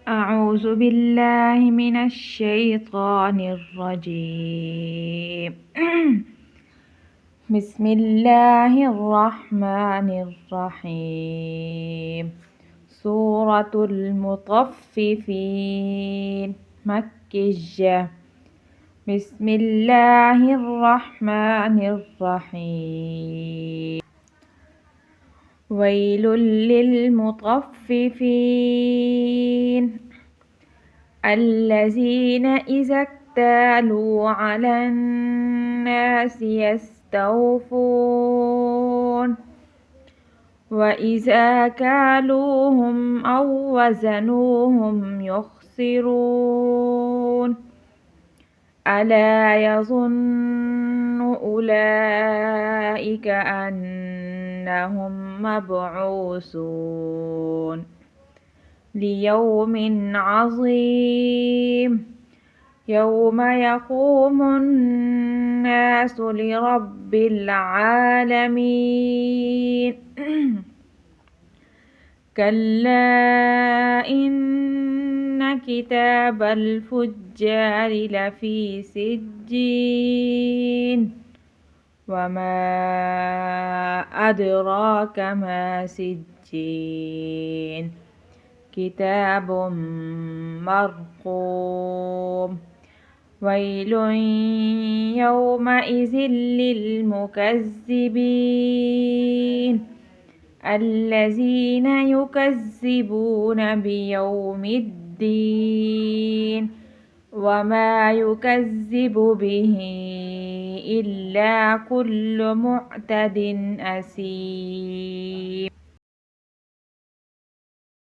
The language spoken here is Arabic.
أعوذ بالله من الشيطان الرجيم. بسم الله الرحمن الرحيم. سورة المطففين مكية. بسم الله الرحمن الرحيم. ويل للمطففين الذين إذا اكتالوا على الناس يستوفون وإذا كالوهم أو وزنوهم يخسرون ألا يظن أولئك أنهم مبعوثون ليوم عظيم يوم يقوم الناس لرب العالمين. كلا إن كتاب الفجار لفي سجين وما أدراك ما سجين كتاب مرقوم ويل يومئذ للمكذبين الذين يكذبون بيوم الدين وما يكذب به إلا كل معتد أثيم.